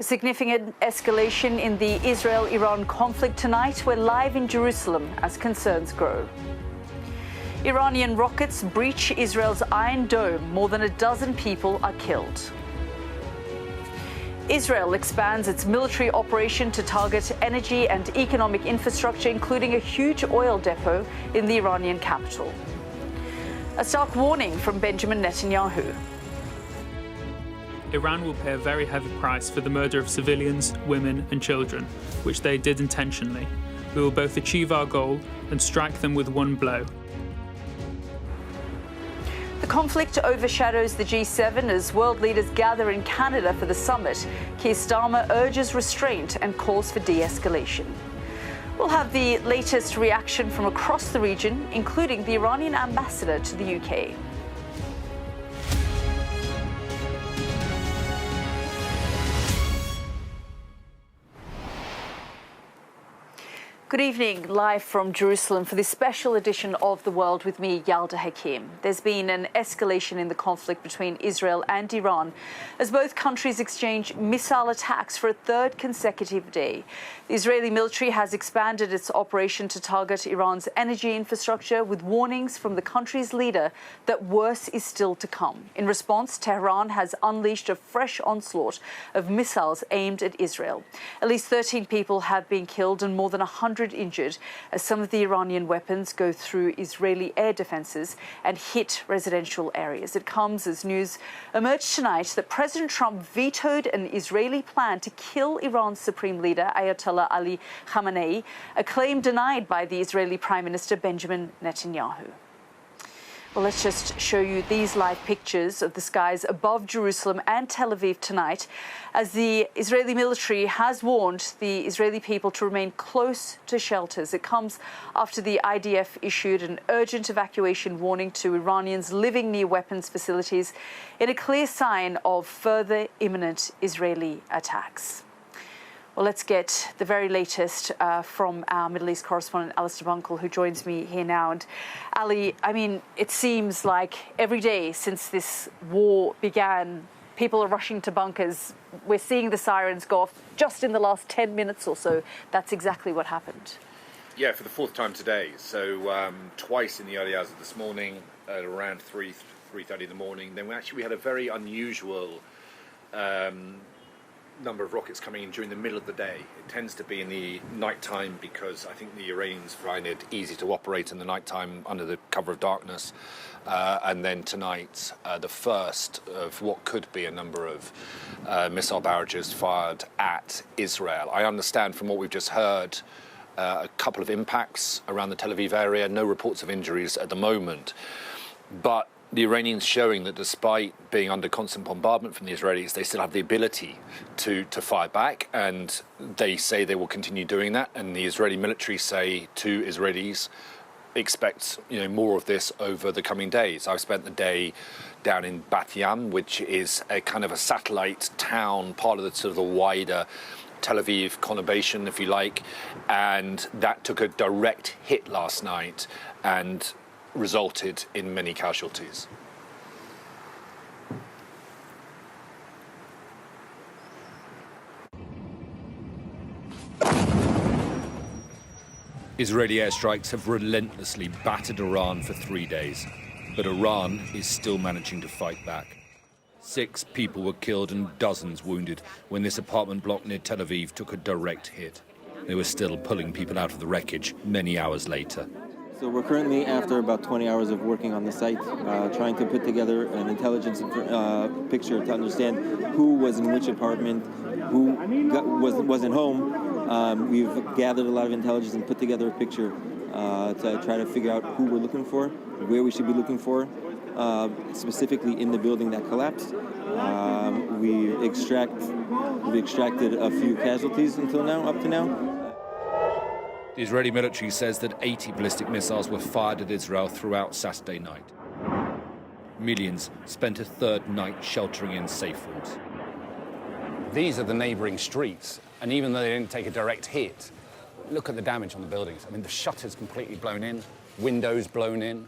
A significant escalation in the Israel-Iran conflict tonight. We're live in Jerusalem as concerns grow. Iranian rockets breach Israel's Iron Dome. More than a dozen people are killed. Israel expands its military operation to target energy and economic infrastructure, including a huge oil depot in the Iranian capital. A stark warning from Benjamin Netanyahu. Iran will pay a very heavy price for the murder of civilians, women and children, which they did intentionally. We will both achieve our goal and strike them with one blow. The conflict overshadows the G7 as world leaders gather in Canada for the summit. Keir Starmer urges restraint and calls for de-escalation. We'll have the latest reaction from across the region, including the Iranian Ambassador to the UK. Good evening, live from Jerusalem for this special edition of The World with me, Yalda Hakim. There's been an escalation in the conflict between Israel and Iran as both countries exchange missile attacks for a third consecutive day. The Israeli military has expanded its operation to target Iran's energy infrastructure with warnings from the country's leader that worse is still to come. In response, Tehran has unleashed a fresh onslaught of missiles aimed at Israel. At least 13 people have been killed and more than 100 injured as some of the Iranian weapons go through Israeli air defenses and hit residential areas. It comes as news emerged tonight that President Trump vetoed an Israeli plan to kill Iran's supreme leader, Ayatollah Ali Khamenei, a claim denied by the Israeli Prime Minister Benjamin Netanyahu. Well, let's just show you these live pictures of the skies above Jerusalem and Tel Aviv tonight, as the Israeli military has warned the Israeli people to remain close to shelters. It comes after the IDF issued an urgent evacuation warning to Iranians living near weapons facilities in a clear sign of further imminent Israeli attacks. Well, let's get the very latest from our Middle East correspondent, Alistair Bunkle, who joins me here now. And Ali, I mean, it seems like every day since this war began, people are rushing to bunkers. We're seeing the sirens go off just in the last 10 minutes or so. That's exactly what happened. Yeah, for the fourth time today. So twice in the early hours of this morning, at around 3:30 in the morning. Then we had a very unusual number of rockets coming in during the middle of the day. It tends to be in the night time because I think the Iranians find it easy to operate in the night time under the cover of darkness. And then tonight, the first of what could be a number of missile barrages fired at Israel. I understand from what we've just heard a couple of impacts around the Tel Aviv area, no reports of injuries at the moment. But the Iranians showing that despite being under constant bombardment from the Israelis, they still have the ability to fire back, and they say they will continue doing that. And the Israeli military say to Israelis, expect more of this over the coming days. I've spent the day down in Bat Yam, which is a kind of a satellite town, part of the sort of the wider Tel Aviv conurbation, if you like, and that took a direct hit last night and resulted in many casualties. Israeli airstrikes have relentlessly battered Iran for 3 days, but Iran is still managing to fight back. 6 people were killed and dozens wounded when this apartment block near Tel Aviv took a direct hit. They were still pulling people out of the wreckage many hours later. So we're currently, after about 20 hours of working on the site, trying to put together an intelligence picture to understand who was in which apartment, who wasn't home. We've gathered a lot of intelligence and put together a picture to try to figure out who we're looking for, where we should be looking for, specifically in the building that collapsed. We've extracted a few casualties up to now. The Israeli military says that 80 ballistic missiles were fired at Israel throughout Saturday night. Millions spent a third night sheltering in safe rooms. These are the neighbouring streets, and even though they didn't take a direct hit, look at the damage on the buildings. I mean, the shutters completely blown in, windows blown in,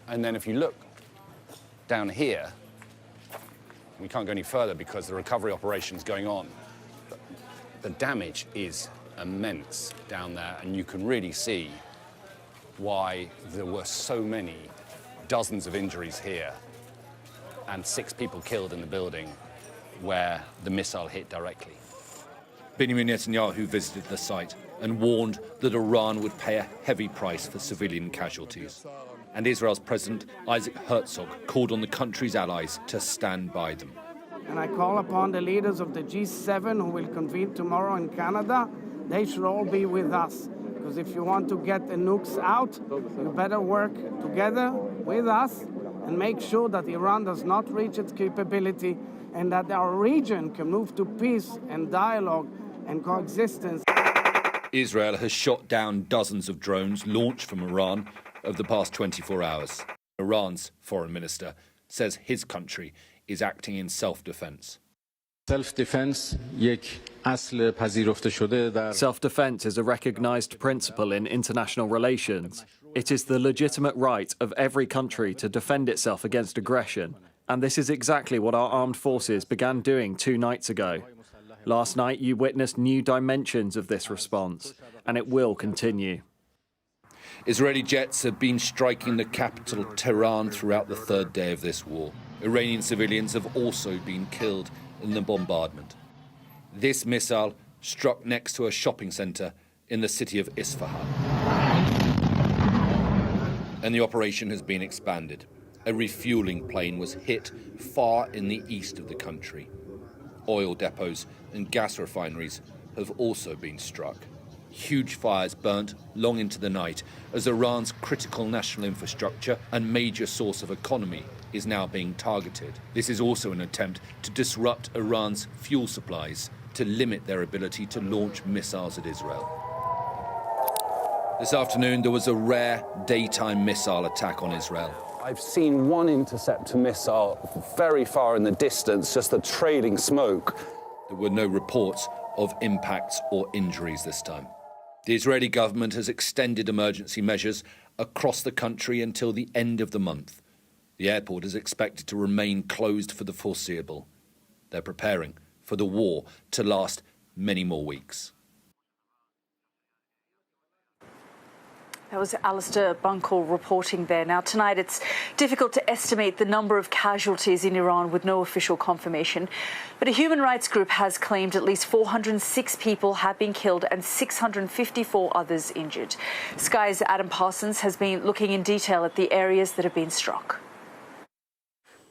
and then if you look down here, we can't go any further because the recovery operation's going on. But the damage is immense down there, and you can really see why there were so many, dozens of injuries here, and 6 people killed in the building where the missile hit directly. Benjamin Netanyahu visited the site and warned that Iran would pay a heavy price for civilian casualties. And Israel's President Isaac Herzog called on the country's allies to stand by them. And I call upon the leaders of the G7 who will convene tomorrow in Canada. They should all be with us. Because if you want to get the nukes out, you better work together with us and make sure that Iran does not reach its capability and that our region can move to peace and dialogue and coexistence. Israel has shot down dozens of drones launched from Iran over the past 24 hours. Iran's foreign minister says his country is acting in self-defense. Self-defense is a recognized principle in international relations. It is the legitimate right of every country to defend itself against aggression. And this is exactly what our armed forces began doing 2 nights ago. Last night, you witnessed new dimensions of this response, and it will continue. Israeli jets have been striking the capital, Tehran, throughout the 3rd day of this war. Iranian civilians have also been killed in the bombardment. This missile struck next to a shopping centre in the city of Isfahan. And the operation has been expanded. A refuelling plane was hit far in the east of the country. Oil depots and gas refineries have also been struck. Huge fires burnt long into the night as Iran's critical national infrastructure and major source of economy is now being targeted. This is also an attempt to disrupt Iran's fuel supplies to limit their ability to launch missiles at Israel. This afternoon, there was a rare daytime missile attack on Israel. I've seen one interceptor missile very far in the distance, just a trailing smoke. There were no reports of impacts or injuries this time. The Israeli government has extended emergency measures across the country until the end of the month. The airport is expected to remain closed for the foreseeable. They're preparing for the war to last many more weeks. That was Alistair Bunkle reporting there. Now, tonight it's difficult to estimate the number of casualties in Iran with no official confirmation. But a human rights group has claimed at least 406 people have been killed and 654 others injured. Sky's Adam Parsons has been looking in detail at the areas that have been struck.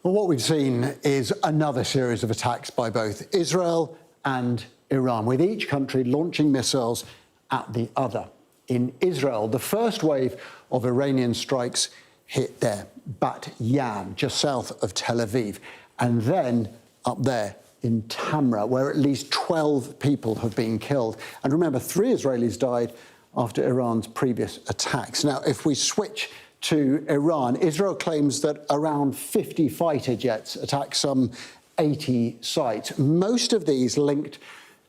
Well, what we've seen is another series of attacks by both Israel and Iran, with each country launching missiles at the other. In Israel, the first wave of Iranian strikes hit there, Bat Yam, just south of Tel Aviv, and then up there in Tamra, where at least 12 people have been killed. And remember, 3 Israelis died after Iran's previous attacks. Now, if we switch to Iran, Israel claims that around 50 fighter jets attacked some 80 sites, most of these linked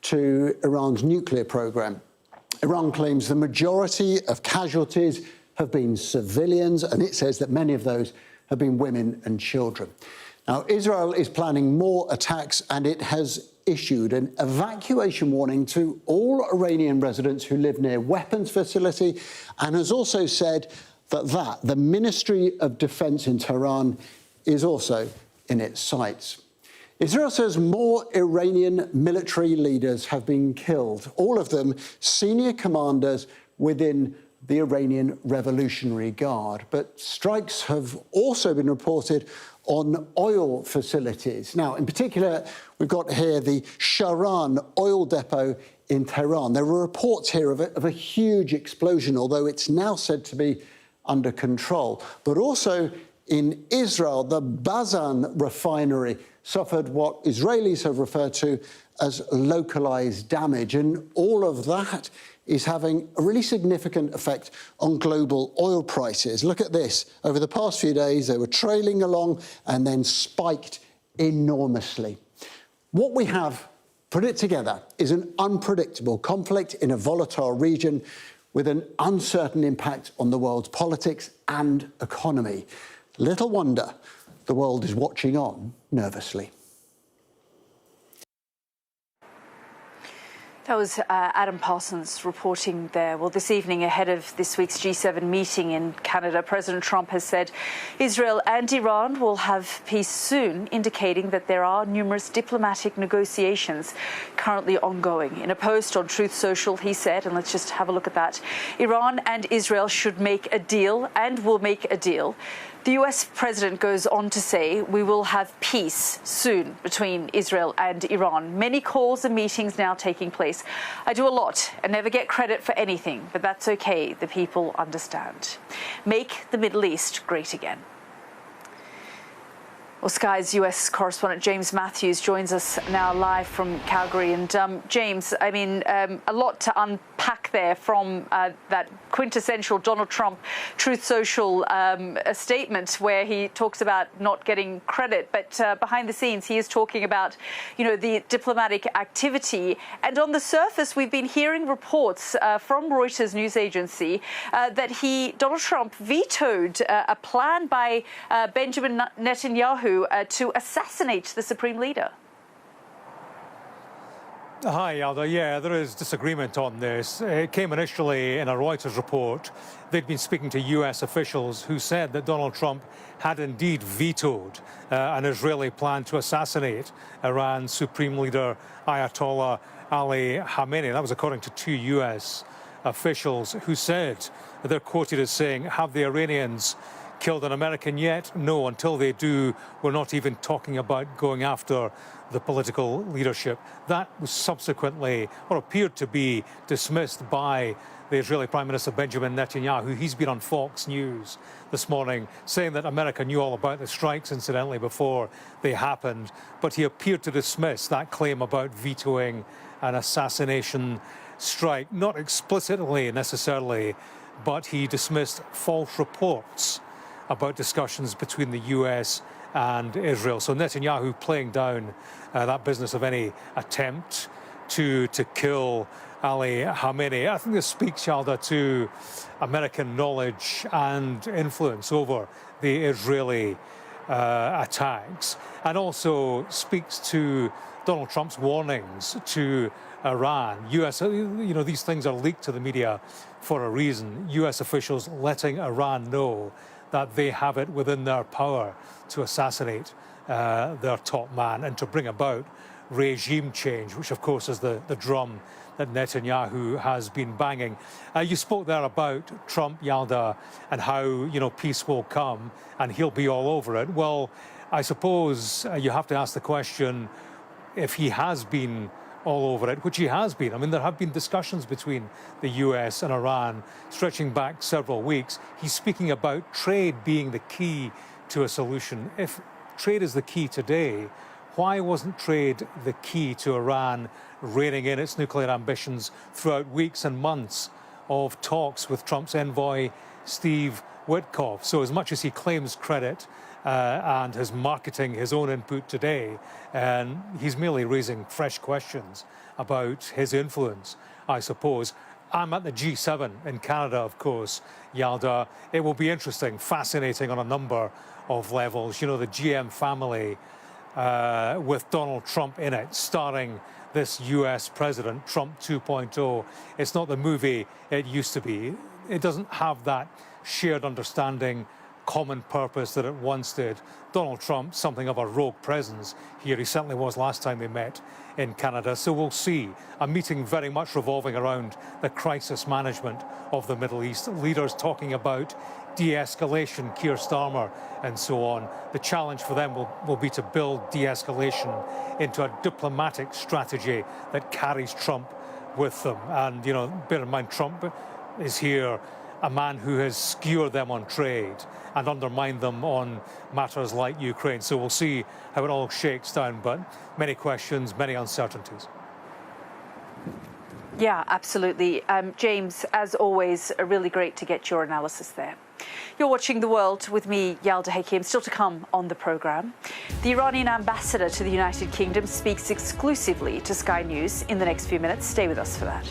to Iran's nuclear program. Iran claims the majority of casualties have been civilians, and it says that many of those have been women and children. Now, Israel is planning more attacks, and it has issued an evacuation warning to all Iranian residents who live near weapons facility, and has also said that the Ministry of Defense in Tehran is also in its sights. Israel says more Iranian military leaders have been killed, all of them senior commanders within the Iranian Revolutionary Guard. But strikes have also been reported on oil facilities. Now, in particular, we've got here the Sharan oil depot in Tehran. There were reports here of a huge explosion, although it's now said to be under control. But also in Israel, the Bazan refinery suffered what Israelis have referred to as localized damage. And all of that is having a really significant effect on global oil prices. Look at this. Over the past few days, they were trailing along and then spiked enormously. What we have, put it together, is an unpredictable conflict in a volatile region with an uncertain impact on the world's politics and economy. Little wonder the world is watching on nervously. That was Adam Parsons reporting there. Well, this evening, ahead of this week's G7 meeting in Canada, President Trump has said Israel and Iran will have peace soon, indicating that there are numerous diplomatic negotiations currently ongoing. In a post on Truth Social, he said, and let's just have a look at that, Iran and Israel should make a deal and will make a deal. The US president goes on to say we will have peace soon between Israel and Iran. Many calls and meetings now taking place. I do a lot and never get credit for anything, but that's okay. The people understand. Make the Middle East great again. Well, Sky's US correspondent James Matthews joins us now live from Calgary. And James, I mean, a lot to unpack there from that quintessential Donald Trump Truth Social statement where he talks about not getting credit. But behind the scenes, he is talking about, you know, the diplomatic activity. And on the surface, we've been hearing reports from Reuters news agency that Donald Trump vetoed a plan by Benjamin Netanyahu to assassinate the Supreme Leader. Hi, Yalda. Yeah, there is disagreement on this. It came initially in a Reuters report. They'd been speaking to US officials who said that Donald Trump had indeed vetoed an Israeli plan to assassinate Iran's Supreme Leader Ayatollah Ali Khamenei. That was according to two US officials who said, they're quoted as saying, have the Iranians killed an American yet? No, until they do, we're not even talking about going after the political leadership. That was subsequently, or appeared to be, dismissed by the Israeli Prime Minister Benjamin Netanyahu. He's been on Fox News this morning saying that America knew all about the strikes, incidentally, before they happened. But he appeared to dismiss that claim about vetoing an assassination strike. Not explicitly necessarily, but he dismissed false reports about discussions between the US and Israel. So Netanyahu playing down that business of any attempt to kill Ali Khamenei. I think this speaks, Yalda, to American knowledge and influence over the Israeli attacks, and also speaks to Donald Trump's warnings to Iran. US, you know, these things are leaked to the media for a reason. US officials letting Iran know that they have it within their power to assassinate their top man and to bring about regime change, which of course is the drum that Netanyahu has been banging. You spoke there about Trump, Yalda, and how, you know, peace will come and he'll be all over it. Well, I suppose you have to ask the question, if he has been all over it, which he has been. I mean, there have been discussions between the US and Iran stretching back several weeks. He's speaking about trade being the key to a solution. If trade is the key today, why wasn't trade the key to Iran reining in its nuclear ambitions throughout weeks and months of talks with Trump's envoy, Steve Witkoff? So as much as he claims credit and is marketing his own input today, and he's merely raising fresh questions about his influence, I suppose. I'm at the G7 in Canada, of course, Yalda. It will be interesting, fascinating on a number of levels. You know, the GM family with Donald Trump in it, starring this US president, Trump 2.0. It's not the movie it used to be. It doesn't have that shared understanding, common purpose that it once did. Donald Trump, something of a rogue presence here. He certainly was last time they met in Canada. So we'll see. A meeting very much revolving around the crisis management of the Middle East. Leaders talking about de-escalation, Keir Starmer, and so on. The challenge for them will be to build de-escalation into a diplomatic strategy that carries Trump with them. And, you know, bear in mind, Trump is here, a man who has skewered them on trade and undermined them on matters like Ukraine. So we'll see how it all shakes down, but many questions, many uncertainties. Yeah, absolutely. James, as always, really great to get your analysis there. You're watching The World with me, Yalda Hakim. Still to come on the programme. The Iranian Ambassador to the United Kingdom speaks exclusively to Sky News in the next few minutes. Stay with us for that.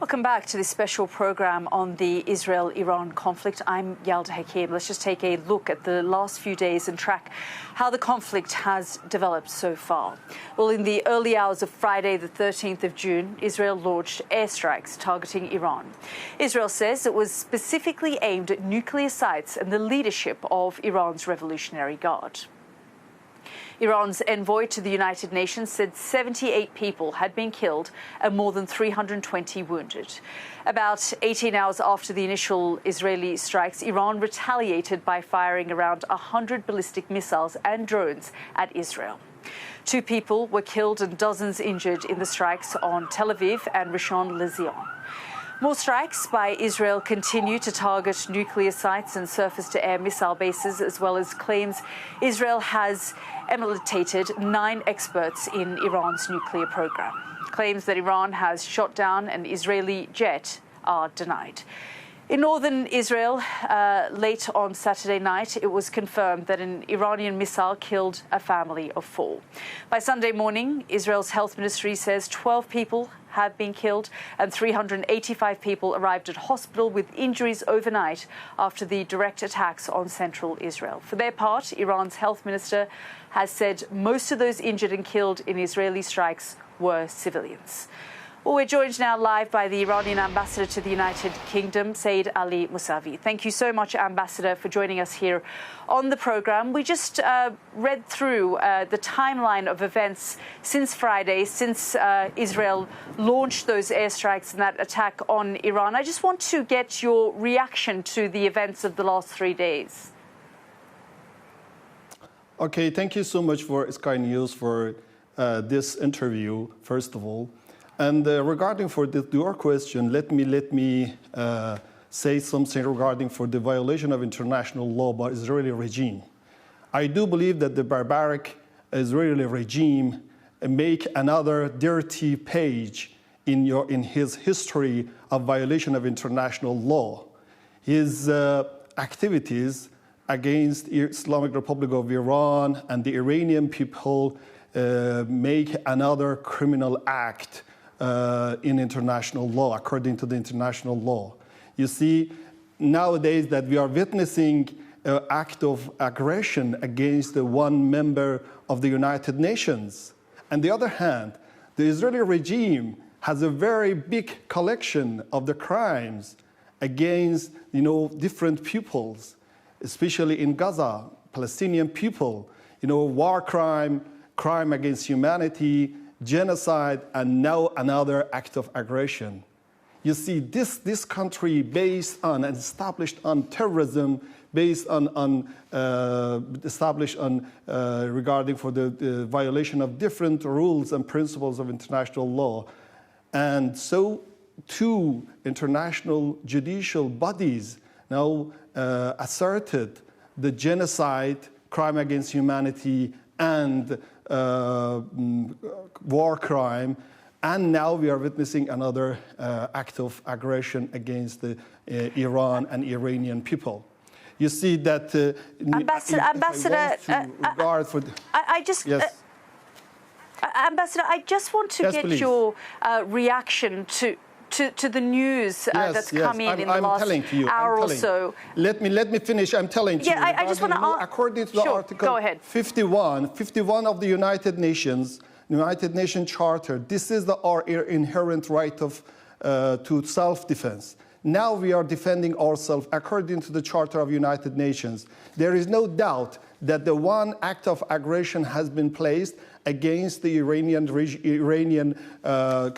Welcome back to this special program on the Israel-Iran conflict. I'm Yalda Hakim. Let's just take a look at the last few days and track how the conflict has developed so far. Well, in the early hours of Friday, the 13th of June, Israel launched airstrikes targeting Iran. Israel says it was specifically aimed at nuclear sites and the leadership of Iran's Revolutionary Guard. Iran's envoy to the United Nations said 78 people had been killed and more than 320 wounded. About 18 hours after the initial Israeli strikes, Iran retaliated by firing around 100 ballistic missiles and drones at Israel. 2 people were killed and dozens injured in the strikes on Tel Aviv and Rishon LeZion. More strikes by Israel continue to target nuclear sites and surface-to-air missile bases, as well as claims Israel has imitated 9 experts in Iran's nuclear program. Claims that Iran has shot down an Israeli jet are denied. In northern Israel, late on Saturday night, it was confirmed that an Iranian missile killed a family of 4. By Sunday morning, Israel's health ministry says 12 people have been killed and 385 people arrived at hospital with injuries overnight after the direct attacks on central Israel. For their part, Iran's health minister has said most of those injured and killed in Israeli strikes were civilians. Well, we're joined now live by the Iranian Ambassador to the United Kingdom, Saeed Ali Mousavi. Thank you so much, Ambassador, for joining us here on the programme. We just read through the timeline of events since Friday, since Israel launched those airstrikes and that attack on Iran. I just want to get your reaction to the events of the last 3 days. Okay, thank you so much for Sky News for this interview, first of all. And regarding for your question, let me say something regarding for the violation of international law by Israeli regime. I do believe that the barbaric Israeli regime make another dirty page in his history of violation of international law. His activities against the Islamic Republic of Iran and the Iranian people make another criminal act in international law, according to the international law. You see, nowadays that we are witnessing an act of aggression against one member of the United Nations. On the other hand, the Israeli regime has a very big collection of the crimes against, different peoples, especially in Gaza, Palestinian people, war crime, crime against humanity, genocide, and now another act of aggression. You see, this country based on and established on terrorism, based on established on regarding for the violation of different rules and principles of international law. And so 2 international judicial bodies now asserted the genocide, crime against humanity, and war crime, and now we are witnessing another act of aggression against the Iran and Iranian people. You see that Ambassador, Ambassador, I just want to get please. your reaction to the news that's come in the last hour or so. Let me finish. I'm telling you. I just want to. According to the article 51 of the United Nations Charter, this is our inherent right of to self-defense. Now we are defending ourselves according to the Charter of United Nations. There is no doubt that the one act of aggression has been placed against the Iranian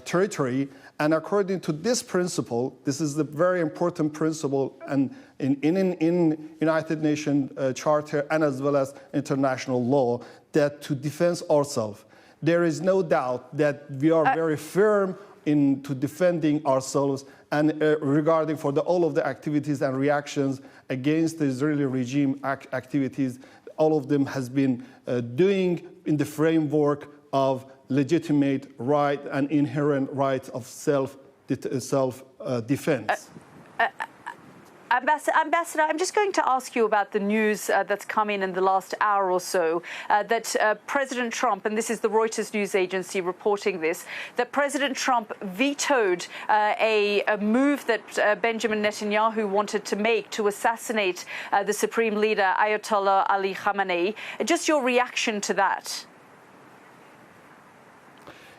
territory. And according to this principle, this is a very important principle and in United Nations Charter and as well as international law, that to defend ourselves. There is no doubt that we are very firm into defending ourselves and regarding for all of the activities and reactions against the Israeli regime activities, all of them has been doing in the framework of legitimate right and inherent right of self-defense. Ambassador, I'm just going to ask you about the news that's come in the last hour or so, that President Trump, and this is the Reuters news agency reporting this, that President Trump vetoed a move that Benjamin Netanyahu wanted to make to assassinate the supreme leader, Ayatollah Ali Khamenei. Just your reaction to that?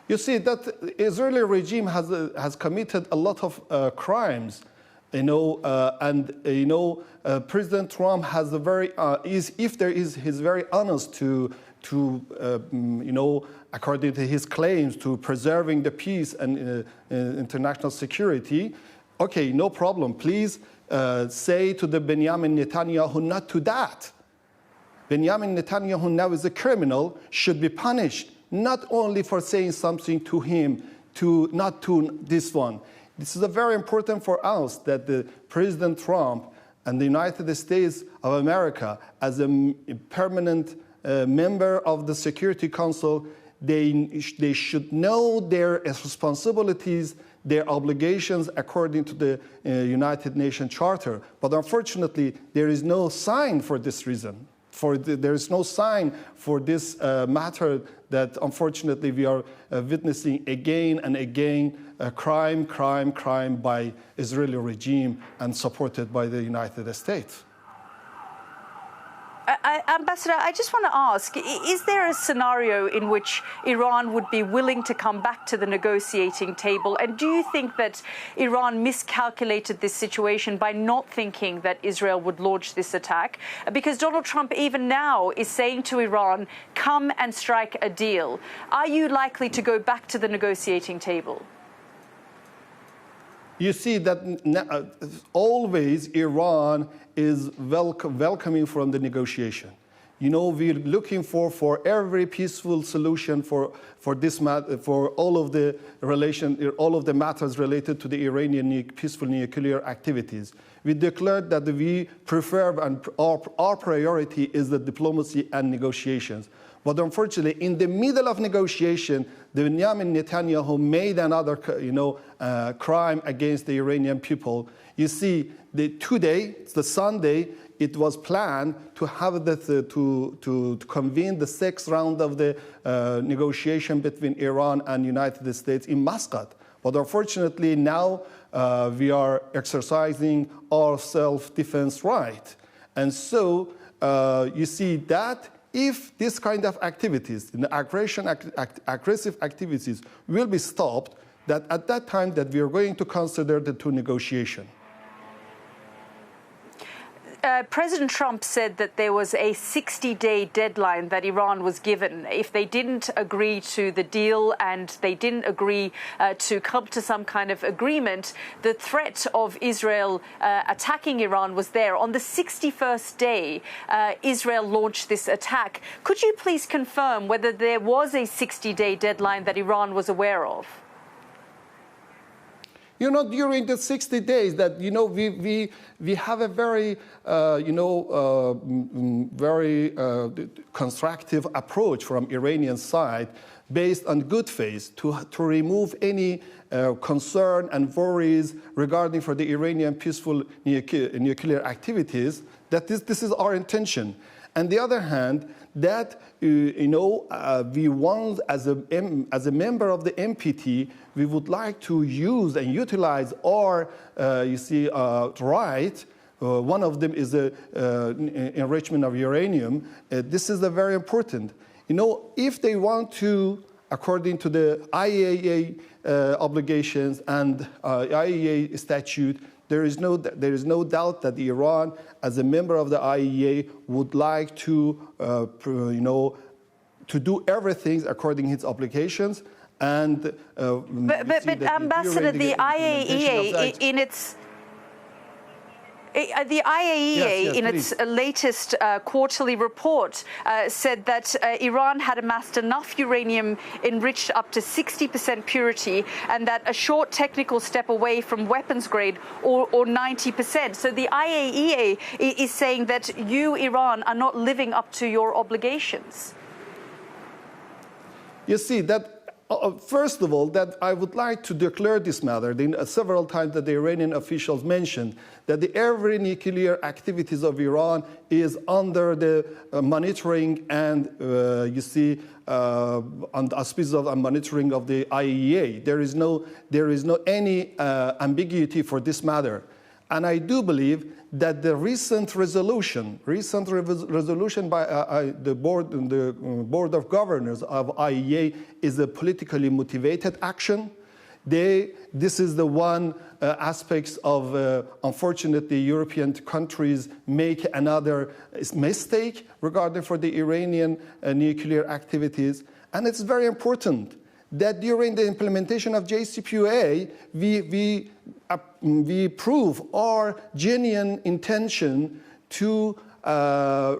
You see, that the Israeli regime has committed a lot of crimes. President Trump has a very he's very honest to according to his claims to preserving the peace and international security. Okay, no problem. Please say to the Benjamin Netanyahu not to that. Benjamin Netanyahu now is a criminal, should be punished, not only for saying something to him, not to this one. This is very important for us that the President Trump and the United States of America, as a permanent member of the Security Council, they should know their responsibilities, their obligations according to the United Nations Charter. But unfortunately, there is no sign for this reason. There is no sign for this matter that unfortunately we are witnessing again and again crime by Israeli regime and supported by the United States. Ambassador, I just want to ask, is there a scenario in which Iran would be willing to come back to the negotiating table? And do you think that Iran miscalculated this situation by not thinking that Israel would launch this attack? Because Donald Trump even now is saying to Iran, come and strike a deal. Are you likely to go back to the negotiating table? You see that always Iran is welcoming from the negotiation. We're looking for every peaceful solution for this matter, for all of the matters related to the Iranian peaceful nuclear activities. We declared that we prefer and our priority is the diplomacy and negotiations. But unfortunately, in the middle of negotiation, Benjamin Netanyahu made another, crime against the Iranian people. You see, today, the Sunday, it was planned to have to convene the 6th round of the negotiation between Iran and United States in Muscat. But unfortunately, now we are exercising our self-defense right. And so you see that if this kind of activities, aggressive activities will be stopped, that at that time that we are going to consider the negotiation. President Trump said that there was a 60-day deadline that Iran was given. If they didn't agree to the deal and they didn't agree to come to some kind of agreement, the threat of Israel attacking Iran was there. On the 61st day, Israel launched this attack. Could you please confirm whether there was a 60-day deadline that Iran was aware of? During the 60 days that, we have a very, very constructive approach from Iranian side based on good faith to remove any concern and worries regarding for the Iranian peaceful nuclear activities, that this is our intention. On the other hand, that we want, as a member of the NPT, we would like to use and utilize our, right. One of them is the enrichment of uranium. This is very important. If they want to, according to the IAEA obligations and IAEA statute, there is no doubt that Iran, as a member of the IAEA, would like to, to do everything according to its obligations. And but Ambassador, the IAEA in its in its latest quarterly report said that Iran had amassed enough uranium enriched up to 60% purity and that a short technical step away from weapons grade or 90%. So the IAEA is saying that you, Iran, are not living up to your obligations. You see, that First of all, that I would like to declare this matter. Several times that the Iranian officials mentioned that every nuclear activities of Iran is under the monitoring and, on the auspices of monitoring of the IAEA. There is no any ambiguity for this matter. And I do believe that the recent resolution by the board of governors of IAEA is a politically motivated action. This is the one aspects of, unfortunately, European countries make another mistake regarding for the Iranian nuclear activities. And it's very important that during the implementation of JCPOA, we prove our genuine intention to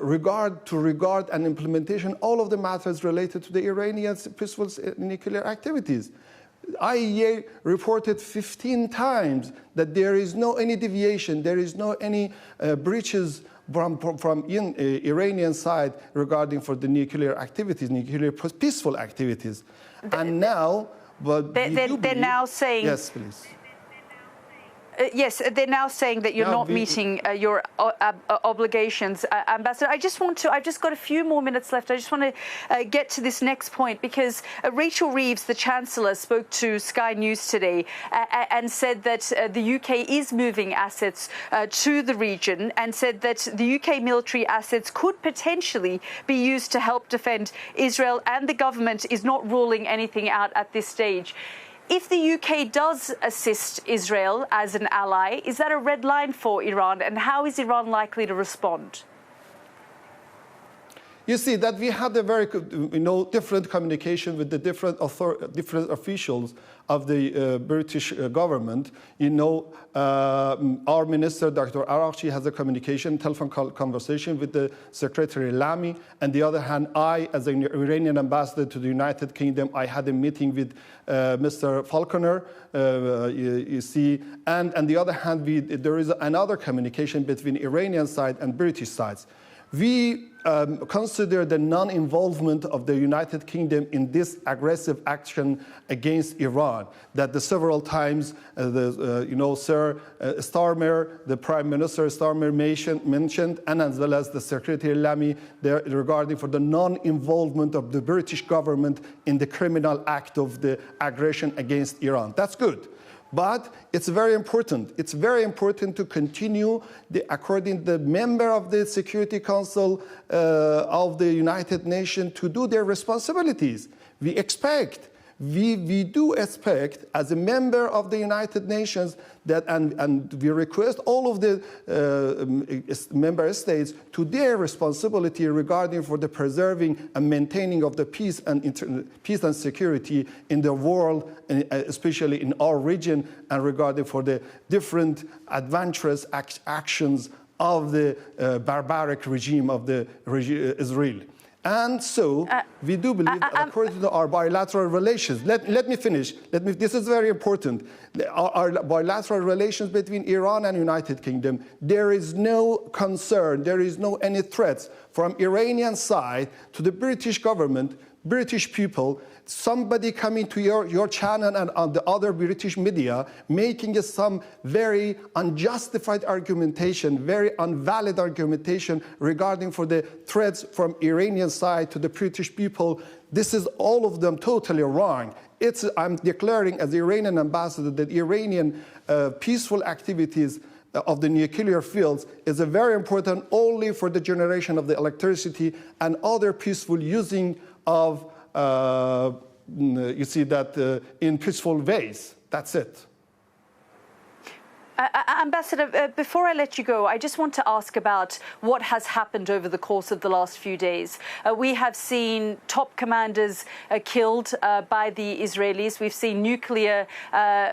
regard and implementation all of the matters related to the Iranian peaceful nuclear activities. IAEA reported 15 times that there is no any deviation, there is no any breaches from Iranian side regarding for the nuclear activities, nuclear peaceful activities. And now, but they're now saying... Yes, please. Yes, they're now saying that you're not meeting your obligations, Ambassador. I've just got a few more minutes left. I just want to get to this next point because Rachel Reeves, the Chancellor, spoke to Sky News today and said that the UK is moving assets to the region and said that the UK military assets could potentially be used to help defend Israel, and the government is not ruling anything out at this stage. If the UK does assist Israel as an ally, is that a red line for Iran, and how is Iran likely to respond? You see that we had a very, different communication with the different officials of the British government. Our minister, Dr. Araghchi, has a telephone conversation with the Secretary Lamy. And the other hand, I, as an Iranian ambassador to the United Kingdom, I had a meeting with Mr. Falconer, And on the other hand, there is another communication between Iranian side and British sides. We consider the non-involvement of the United Kingdom in this aggressive action against Iran. That several times, Sir Starmer, the Prime Minister Starmer mentioned, and as well as the Secretary Lamy, regarding for the non-involvement of the British government in the criminal act of the aggression against Iran. That's good. But it's very important. It's very important to continue, according to the member of the Security Council of the United Nations, to do their responsibilities. We do expect, as a member of the United Nations, that and we request all of the member states to their responsibility regarding for the preserving and maintaining of the peace and security in the world, especially in our region, and regarding for the different adventurous actions of the barbaric regime of the Israel. And so we do believe, according to our bilateral relations, let me finish. This is very important. Our bilateral relations between Iran and United Kingdom, there is no concern, there is no any threats from Iranian side to the British government, British people, somebody coming to your channel and on the other British media making some very unjustified argumentation, very unvalid argumentation regarding for the threats from Iranian side to the British people. This is all of them totally wrong. I'm declaring as the Iranian ambassador that Iranian peaceful activities of the nuclear fields is a very important only for the generation of the electricity and other peaceful using of in peaceful ways. That's it. Ambassador, before I let you go, I just want to ask about what has happened over the course of the last few days. We have seen top commanders killed by the Israelis. We've seen nuclear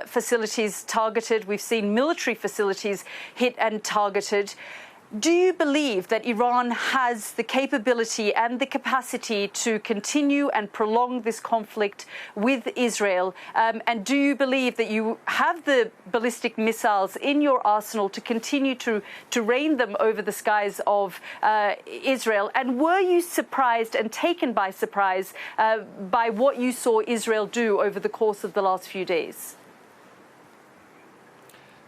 facilities targeted. We've seen military facilities hit and targeted. Do you believe that Iran has the capability and the capacity to continue and prolong this conflict with Israel? And do you believe that you have the ballistic missiles in your arsenal to continue to rain them over the skies of Israel? And were you surprised and taken by surprise by what you saw Israel do over the course of the last few days?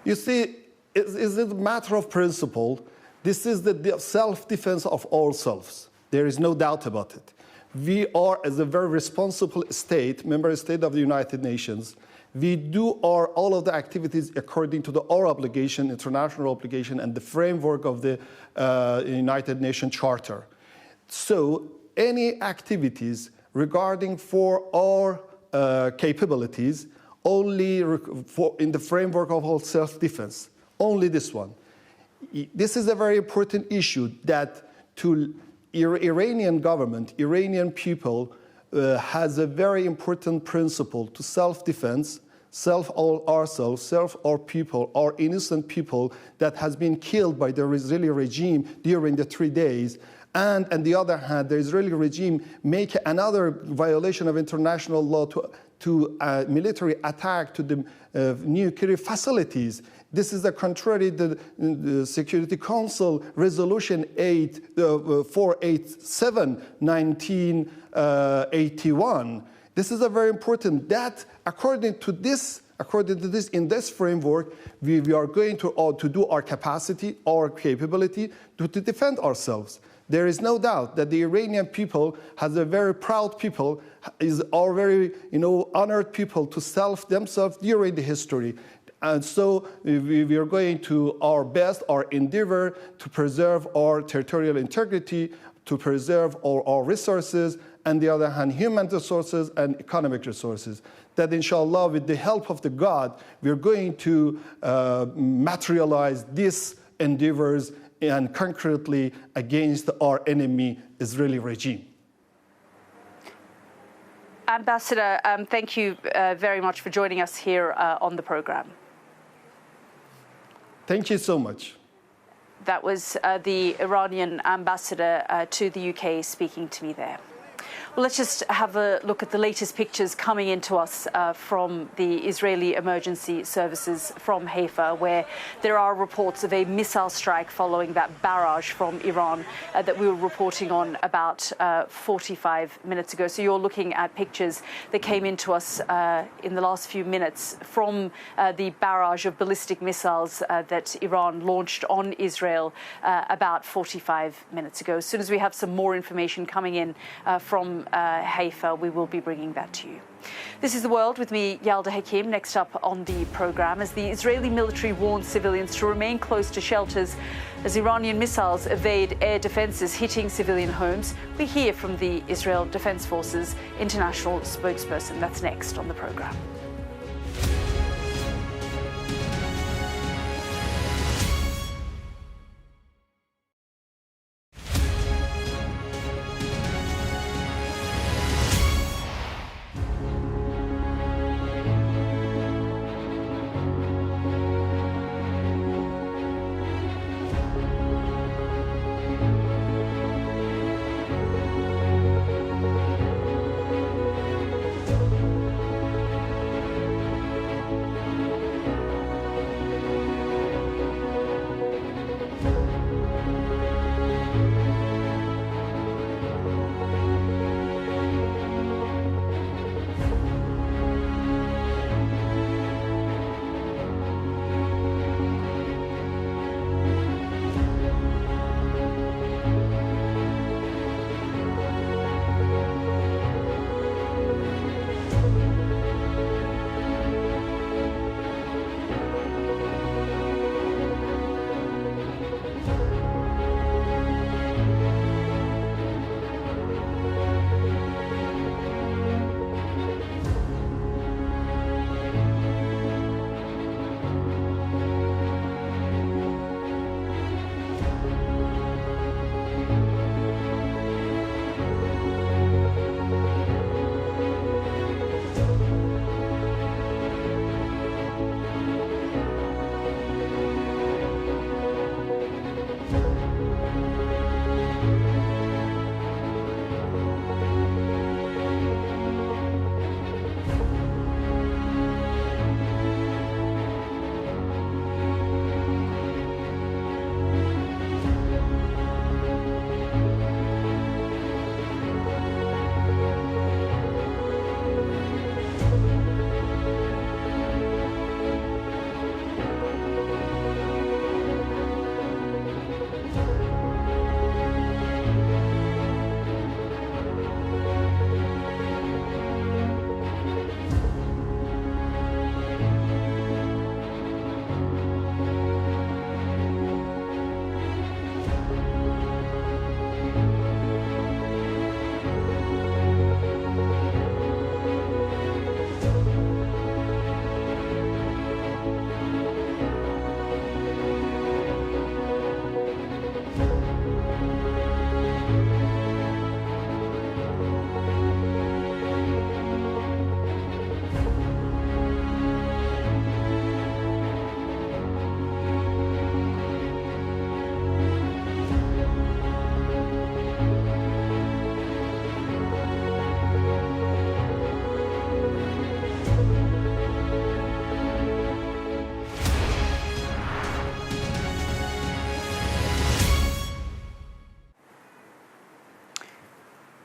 You see, it's a matter of principle. This is the self-defense of all selves. There is no doubt about it. We are, as a very responsible state, member state of the United Nations, we do all of the activities according to our obligation, international obligation, and the framework of the United Nations Charter. So any activities regarding for our capabilities only in the framework of all self-defense, only this one. This is a very important issue that to Iranian government, Iranian people has a very important principle to self-defense, ourselves, our people, our innocent people that has been killed by the Israeli regime during the 3 days. And on the other hand, the Israeli regime make another violation of international law to military attack to the nuclear facilities. This is contrary to the Security Council Resolution 487, 1981. This is a very important. That according to this, in this framework, we are going to do our capacity, our capability to defend ourselves. There is no doubt that the Iranian people has a very proud people, is our very honored people to themselves during the history. And so we are going to our best, our endeavor to preserve our territorial integrity, to preserve our resources, and the other hand, human resources and economic resources. That inshallah, with the help of the God, we are going to materialize these endeavors and concretely against our enemy, Israeli regime. Ambassador, thank you very much for joining us here on the program. Thank you so much. That was the Iranian ambassador to the UK speaking to me there. Well, let's just have a look at the latest pictures coming into us from the Israeli emergency services from Haifa, where there are reports of a missile strike following that barrage from Iran that we were reporting on about 45 minutes ago. So you're looking at pictures that came into us in the last few minutes from the barrage of ballistic missiles that Iran launched on Israel about 45 minutes ago. As soon as we have some more information coming in from Haifa, we will be bringing that to you. This is The World with me, Yalda Hakim. Next up on the programme, as the Israeli military warns civilians to remain close to shelters as Iranian missiles evade air defences hitting civilian homes, we hear from the Israel Defence Forces international spokesperson. That's next on the programme.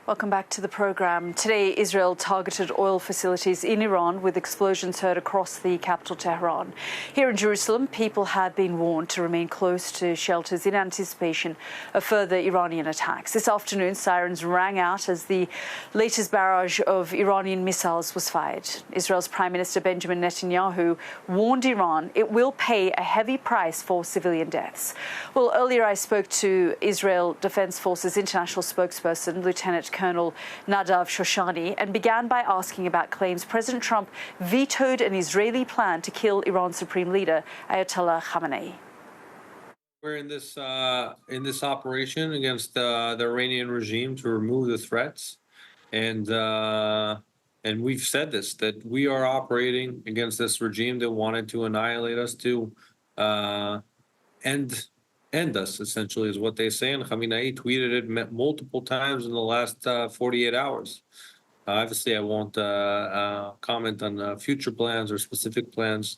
Welcome back to the programme. Today, Israel targeted oil facilities in Iran with explosions heard across the capital, Tehran. Here in Jerusalem, people had been warned to remain close to shelters in anticipation of further Iranian attacks. This afternoon, sirens rang out as the latest barrage of Iranian missiles was fired. Israel's Prime Minister Benjamin Netanyahu warned Iran it will pay a heavy price for civilian deaths. Well, earlier I spoke to Israel Defense Forces International spokesperson, Lieutenant Colonel Nadav Shoshani, and began by asking about claims President Trump vetoed an Israeli plan to kill Iran's supreme leader, Ayatollah Khamenei. We're in this operation against the Iranian regime to remove the threats, and we've said this, that we are operating against this regime that wanted to annihilate us, to end us, essentially, is what they say. And Khamenei tweeted it multiple times in the last 48 hours. Obviously, I won't comment on future plans or specific plans,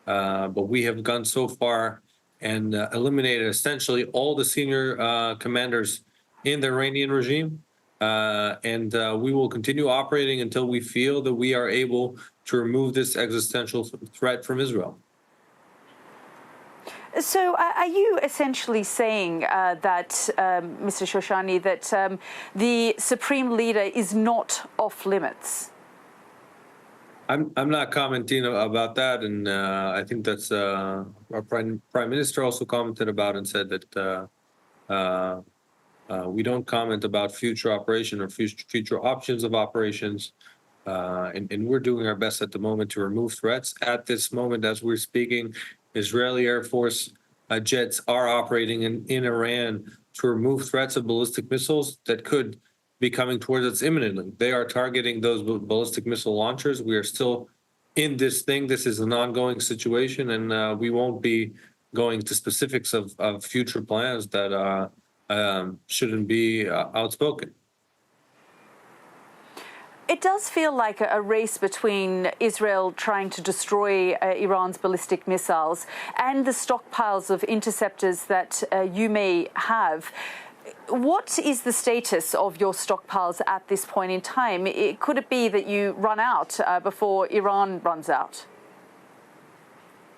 but we have gone so far and eliminated essentially all the senior commanders in the Iranian regime. And we will continue operating until we feel that we are able to remove this existential threat from Israel. So are you essentially saying that, Mr. Shoshani, that the supreme leader is not off limits? I'm not commenting about that, and I think that's our prime minister also commented about and said that we don't comment about future operation or future options of operations, and we're doing our best at the moment to remove threats. At this moment, as we're speaking, Israeli Air Force jets are operating in Iran to remove threats of ballistic missiles that could be coming towards us imminently. They are targeting those ballistic missile launchers. We are still in this thing. This is an ongoing situation, and we won't be going to specifics of future plans that shouldn't be outspoken. It does feel like a race between Israel trying to destroy Iran's ballistic missiles and the stockpiles of interceptors that you may have. What is the status of your stockpiles at this point in time? Could it be that you run out before Iran runs out?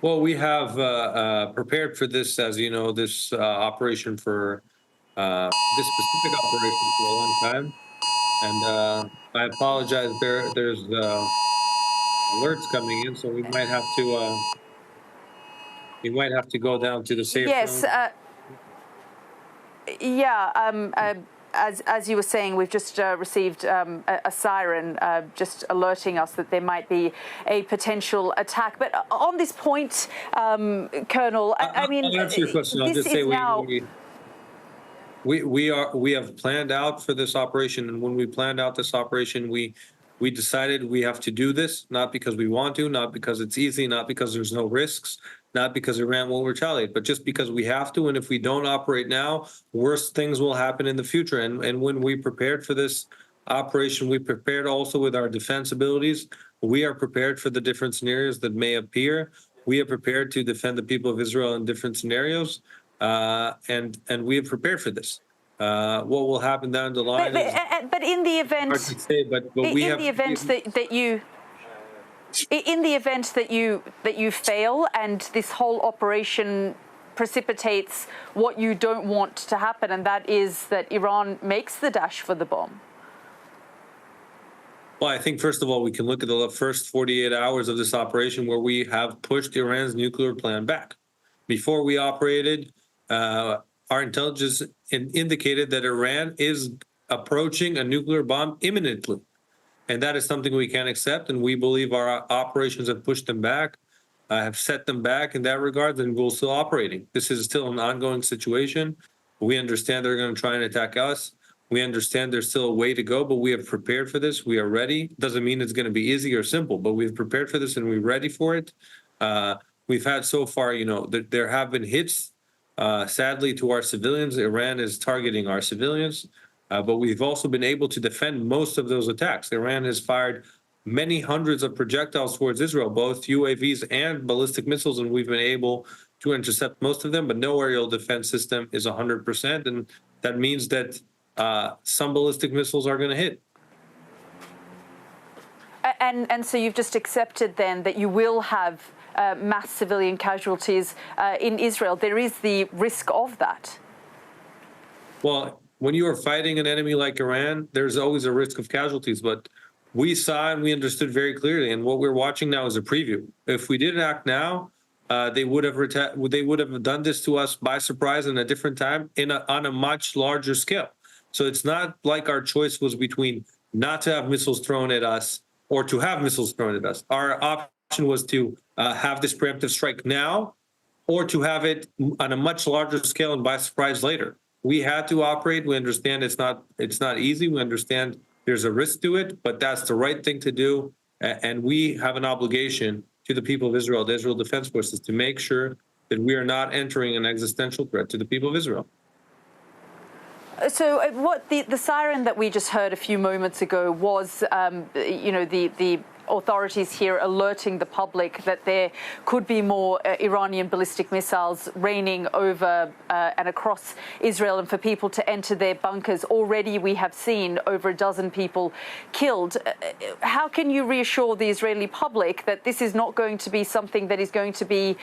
Well, we have prepared for this, as you know, this operation for this specific operation for a long time. And I apologize. There's alerts coming in, so we might have to go down to the safe zone. As you were saying, we've just received a siren just alerting us that there might be a potential attack. But on this point, Colonel, I mean, I'll answer your question. I'll just say we have planned out for this operation, and when we planned out this operation, we decided we have to do this, not because we want to, not because it's easy, not because there's no risks, not because Iran won't retaliate, but just because we have to. And if we don't operate now, worse things will happen in the future. And when we prepared for this operation, we prepared also with our defense abilities. We are prepared for the different scenarios that may appear. We are prepared to defend the people of Israel in different scenarios. And we have prepared for this. What will happen down the line? But in the event, hard to say, but in the event that you fail and this whole operation precipitates what you don't want to happen, and that is that Iran makes the dash for the bomb. Well, I think, first of all, we can look at the first 48 hours of this operation where we have pushed Iran's nuclear plan back. Before we operated, our intelligence indicated that Iran is approaching a nuclear bomb imminently. And that is something we can't accept. And we believe our operations have pushed them back, have set them back in that regard, and we're still operating. This is still an ongoing situation. We understand they're going to try and attack us. We understand there's still a way to go, but we have prepared for this. We are ready. Doesn't mean it's going to be easy or simple, but we've prepared for this and we're ready for it. We've had so far, there have been hits, sadly, to our civilians. Iran is targeting our civilians, but we've also been able to defend most of those attacks. Iran has fired many hundreds of projectiles towards Israel, both UAVs and ballistic missiles, and we've been able to intercept most of them, but no aerial defense system is 100%. And that means that some ballistic missiles are going to hit. And so you've just accepted then that you will have mass civilian casualties in Israel. There is the risk of that. Well, when you are fighting an enemy like Iran, there's always a risk of casualties. But we saw and we understood very clearly, and what we're watching now is a preview. If we didn't act now, they would have done this to us by surprise in a different time on a much larger scale. So it's not like our choice was between not to have missiles thrown at us or to have missiles thrown at us. Our option was to have this preemptive strike now, or to have it on a much larger scale and by surprise later. We had to operate. We understand it's not easy. We understand there's a risk to it, but that's the right thing to do. And we have an obligation to the people of Israel, the Israel Defense Forces, to make sure that we are not entering an existential threat to the people of Israel. So what the siren that we just heard a few moments ago was, the authorities here alerting the public that there could be more Iranian ballistic missiles raining over and across Israel, and for people to enter their bunkers. Already we have seen over a dozen people killed. How can you reassure the Israeli public that this is not going to be something that is going to be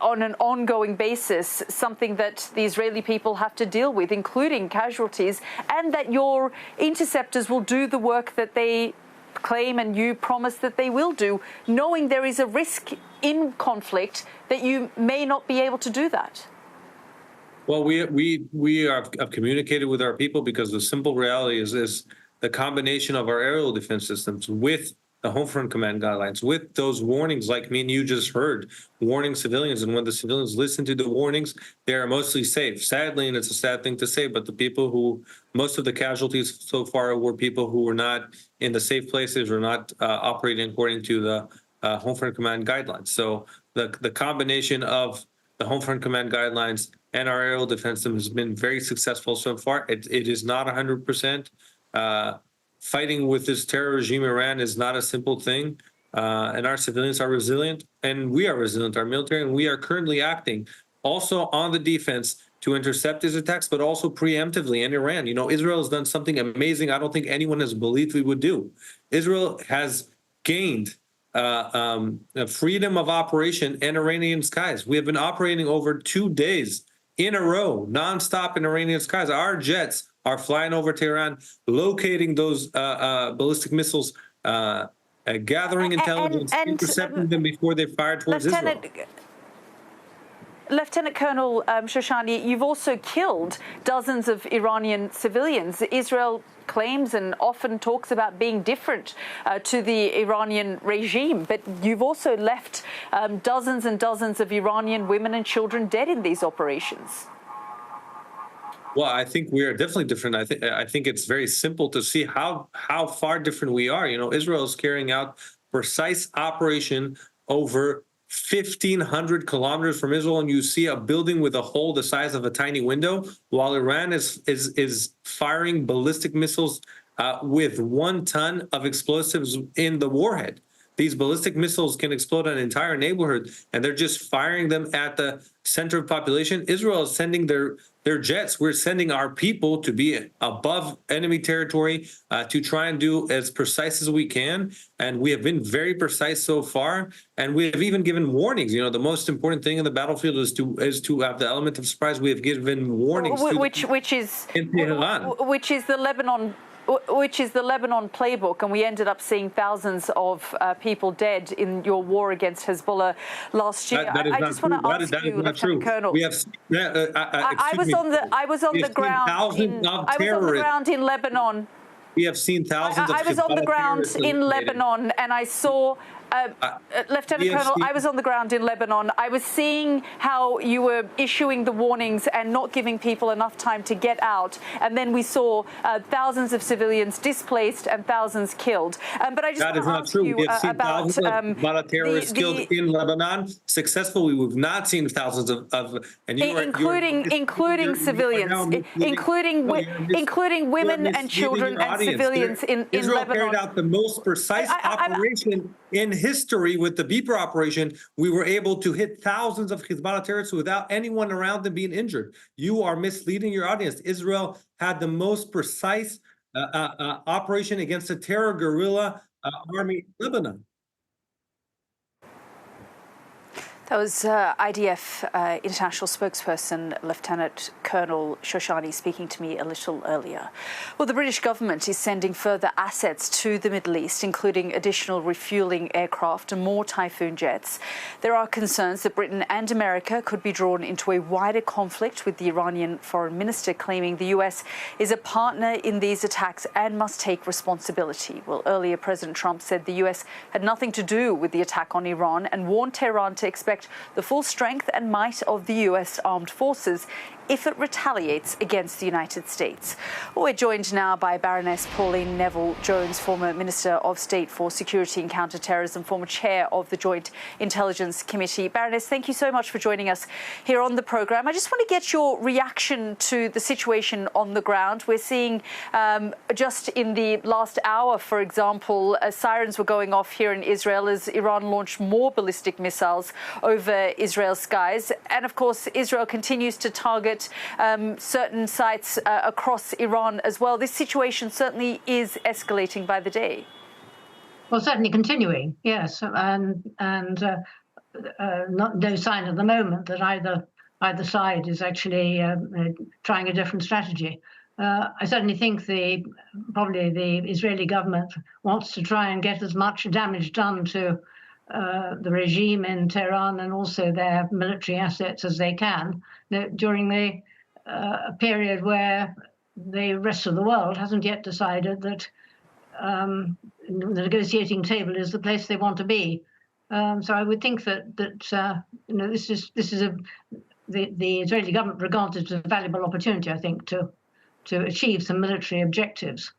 on an ongoing basis, something that the Israeli people have to deal with, including casualties, and that your interceptors will do the work that they claim and you promise that they will do, knowing there is a risk in conflict that you may not be able to do that? Well, we have communicated with our people, because the simple reality is the combination of our aerial defense systems with the Home Front Command guidelines, with those warnings like me and you just heard, warning civilians. And when the civilians listen to the warnings, they are mostly safe. Sadly, and it's a sad thing to say, but the people who, most of the casualties so far were people who were not in the safe places or not operating according to the Home Front Command guidelines. So the combination of the Home Front Command guidelines and our aerial defense system has been very successful so far. It is not 100%. Fighting with this terror regime, Iran, is not a simple thing. And our civilians are resilient, and we are resilient, our military, and we are currently acting also on the defense to intercept these attacks, but also preemptively in Iran. Israel has done something amazing I don't think anyone has believed we would do. Israel has gained freedom of operation in Iranian skies. We have been operating over 2 days in a row, nonstop in Iranian skies. Our jets are flying over Tehran, locating those ballistic missiles, gathering intelligence, intercepting them before they fire towards Israel. Lieutenant Colonel Shoshani, you've also killed dozens of Iranian civilians. Israel claims and often talks about being different to the Iranian regime, but you've also left dozens and dozens of Iranian women and children dead in these operations. Well, I think we are definitely different. I think it's very simple to see how far different we are. Israel is carrying out precise operation over 1,500 kilometers from Israel, and you see a building with a hole the size of a tiny window, while Iran is firing ballistic missiles with 1 ton of explosives in the warhead. These ballistic missiles can explode an entire neighborhood, and they're just firing them at the center of population. Israel is sending their jets. We're sending our people to be above enemy territory to try and do as precise as we can. And we have been very precise so far. And we have even given warnings. The most important thing in the battlefield is to have the element of surprise. We have given warnings, which is the Lebanon playbook, and we ended up seeing thousands of people dead in your war against Hezbollah last year. I just want to ask you, Lieutenant Colonel. We have. I was on the ground in Lebanon. We have seen thousands. I was on the ground in Lebanon, and I saw. Lieutenant Colonel, I was on the ground in Lebanon. I was seeing how you were issuing the warnings and not giving people enough time to get out. And then we saw thousands of civilians displaced and thousands killed. But I just that is not true. We have seen thousands of terrorists killed in Lebanon successfully. We've not seen thousands including civilians, including women and children and civilians in Israel Lebanon. carried out the most precise operation in history with the Beeper operation, we were able to hit thousands of Hezbollah terrorists without anyone around them being injured. You are misleading your audience. Israel had the most precise operation against a terror guerrilla army in Lebanon. That was IDF international spokesperson Lieutenant Colonel Shoshani speaking to me a little earlier. Well, the British government is sending further assets to the Middle East, including additional refuelling aircraft and more Typhoon jets. There are concerns that Britain and America could be drawn into a wider conflict, with the Iranian foreign minister claiming the US is a partner in these attacks and must take responsibility. Well, earlier President Trump said the US had nothing to do with the attack on Iran and warned Tehran to expect the full strength and might of the US armed forces if it retaliates against the United States. We're joined now by Baroness Pauline Neville-Jones, former Minister of State for Security and Counter-Terrorism, former chair of the Joint Intelligence Committee. Baroness, thank you so much for joining us here on the programme. I just want to get your reaction to the situation on the ground. We're seeing just in the last hour, for example, sirens were going off here in Israel as Iran launched more ballistic missiles over Israel's skies. And of course, Israel continues to target certain sites across Iran as well. This situation certainly is escalating by the day. Well, certainly continuing, yes, and no sign at the moment that either side is actually trying a different strategy. I certainly think probably the Israeli government wants to try and get as much damage done to the regime in Tehran and also their military assets as they can during the period where the rest of the world hasn't yet decided that the negotiating table is the place they want to be. So I would think that this is the Israeli government regards it as a valuable opportunity, I think, to achieve some military objectives.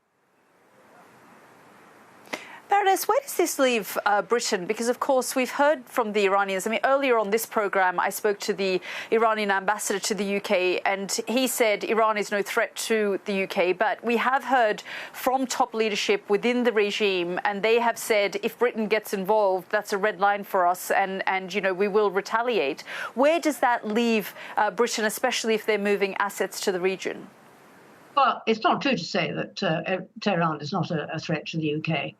Baroness, where does this leave Britain? Because, of course, we've heard from the Iranians. I mean, earlier on this programme, I spoke to the Iranian ambassador to the UK, and he said Iran is no threat to the UK. But we have heard from top leadership within the regime, and they have said if Britain gets involved, that's a red line for us, and we will retaliate. Where does that leave Britain, especially if they're moving assets to the region? Well, it's not true to say that Tehran is not a threat to the UK.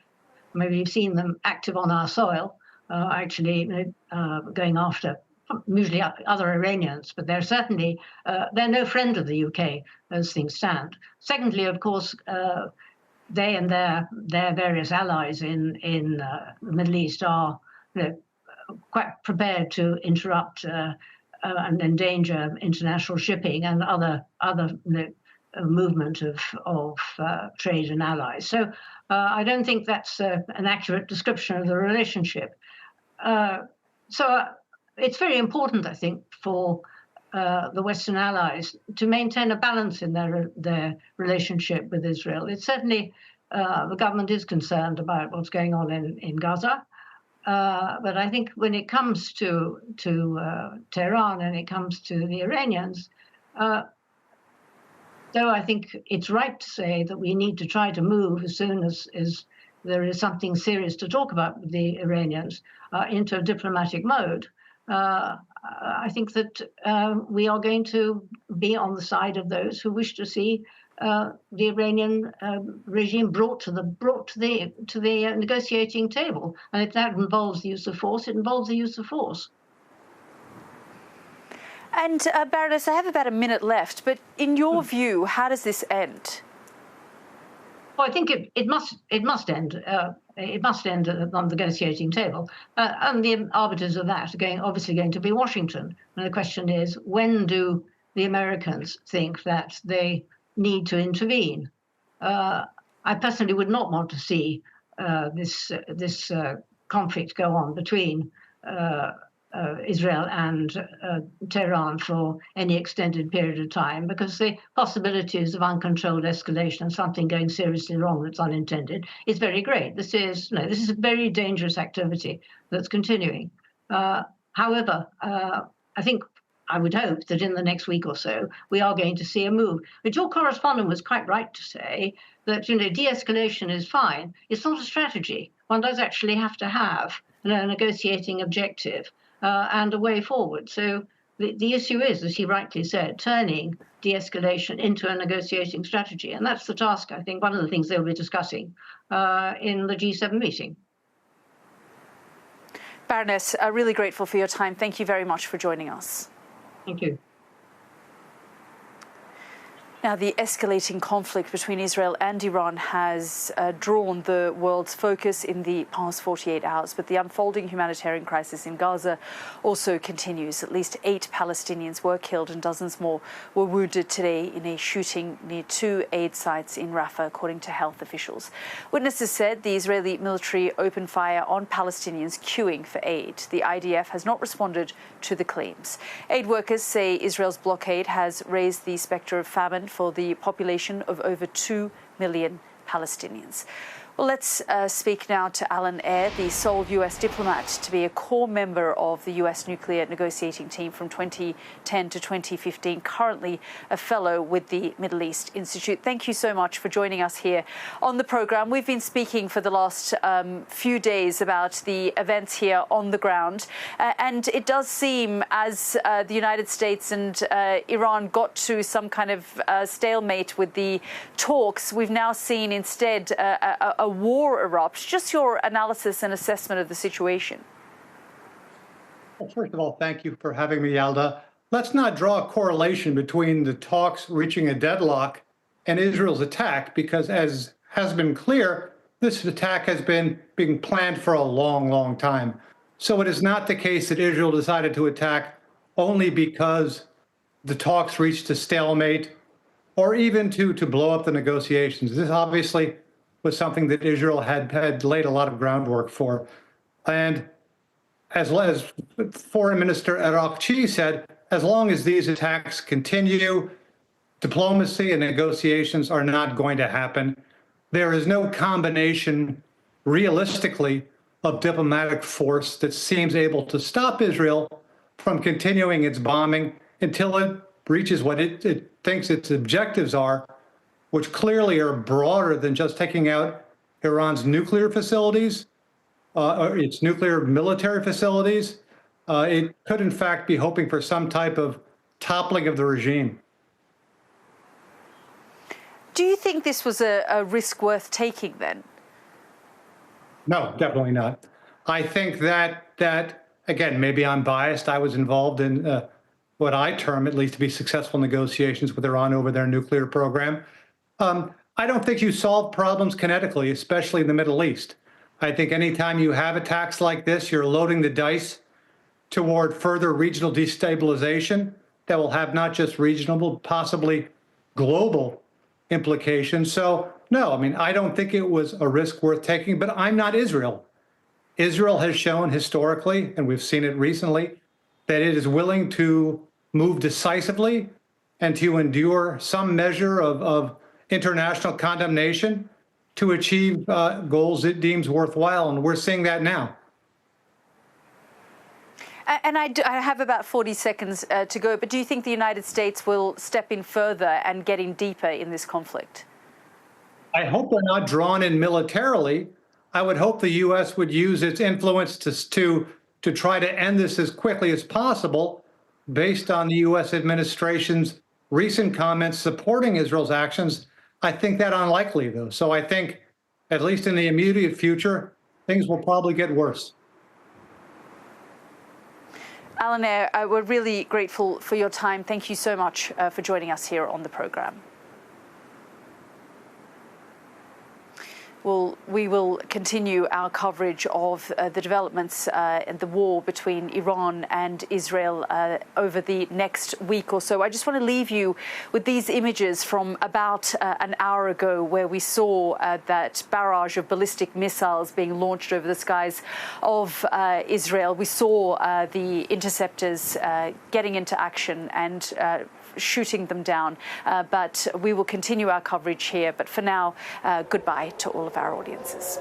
Maybe you've seen them active on our soil, actually going after usually other Iranians, but they're certainly they're no friend of the UK as things stand. Secondly, of course, they and their various allies in the Middle East are quite prepared to interrupt and endanger international shipping and other movement of trade and allies. So I don't think that's an accurate description of the relationship. So it's very important, I think, for the Western allies to maintain a balance in their relationship with Israel. It's certainly, the government is concerned about what's going on in Gaza. But I think when it comes to Tehran and it comes to the Iranians, though I think it's right to say that we need to try to move as soon as there is something serious to talk about with the Iranians into a diplomatic mode. I think that we are going to be on the side of those who wish to see the Iranian regime brought to the negotiating table. And if that involves the use of force, it involves the use of force. And Baroness, I have about a minute left, but in your view, how does this end? Well, I think it must end. It must end on the negotiating table, and the arbiters of that are obviously going to be Washington. And the question is, when do the Americans think that they need to intervene? I personally would not want to see this conflict go on between Israel and Tehran for any extended period of time, because the possibilities of uncontrolled escalation and something going seriously wrong that's unintended is very great. This is a very dangerous activity that's continuing. However, I would hope that in the next week or so we are going to see a move. But your correspondent was quite right to say that de-escalation is fine. It's not a strategy. One does actually have to have a negotiating objective and a way forward. So the issue is, as he rightly said, turning de-escalation into a negotiating strategy. And that's the task, I think, one of the things they'll be discussing in the G7 meeting. Baroness, really grateful for your time. Thank you very much for joining us. Thank you. Now, the escalating conflict between Israel and Iran has drawn the world's focus in the past 48 hours, but the unfolding humanitarian crisis in Gaza also continues. At least 8 Palestinians were killed and dozens more were wounded today in a shooting near 2 aid sites in Rafah, according to health officials. Witnesses said the Israeli military opened fire on Palestinians queuing for aid. The IDF has not responded to the claims. Aid workers say Israel's blockade has raised the spectre of famine for the population of over 2 million Palestinians. Well, let's speak now to Alan Eyre, the sole US diplomat to be a core member of the US nuclear negotiating team from 2010 to 2015, currently a fellow with the Middle East Institute. Thank you so much for joining us here on the programme. We've been speaking for the last few days about the events here on the ground, and it does seem as the United States and Iran got to some kind of stalemate with the talks, we've now seen instead a war erupts. Just your analysis and assessment of the situation. Well, first of all, thank you for having me, Yalda. Let's not draw a correlation between the talks reaching a deadlock and Israel's attack, because as has been clear, this attack has been being planned for a long, long time. So it is not the case that Israel decided to attack only because the talks reached a stalemate or even to blow up the negotiations. This obviously was something that Israel had laid a lot of groundwork for. And as Foreign Minister Arakchi said, as long as these attacks continue, diplomacy and negotiations are not going to happen. There is no combination, realistically, of diplomatic force that seems able to stop Israel from continuing its bombing until it reaches what it thinks its objectives are, which clearly are broader than just taking out Iran's nuclear facilities, or its nuclear military facilities. It could, in fact, be hoping for some type of toppling of the regime. Do you think this was a risk worth taking then? No, definitely not. I think that again, maybe I'm biased. I was involved in what I term, at least, to be successful negotiations with Iran over their nuclear program. I don't think you solve problems kinetically, especially in the Middle East. I think anytime you have attacks like this, you're loading the dice toward further regional destabilization that will have not just regional, but possibly global implications. So, no, I mean, I don't think it was a risk worth taking, but I'm not Israel. Israel has shown historically, and we've seen it recently, that it is willing to move decisively and to endure some measure of international condemnation to achieve goals it deems worthwhile, and we're seeing that now. And I have about 40 seconds to go, but do you think the United States will step in further and get in deeper in this conflict? I hope they're not drawn in militarily. I would hope the U.S. would use its influence to try to end this as quickly as possible, based on the U.S. administration's recent comments supporting Israel's actions. I think that unlikely, though. So I think, at least in the immediate future, things will probably get worse. Alan Eyre, we're really grateful for your time. Thank you so much for joining us here on the programme. We will continue our coverage of the developments and the war between Iran and Israel over the next week or so. I just want to leave you with these images from about an hour ago, where we saw that barrage of ballistic missiles being launched over the skies of Israel. We saw the interceptors getting into action and shooting them down. But we will continue our coverage here. But for now, goodbye to all of our audiences.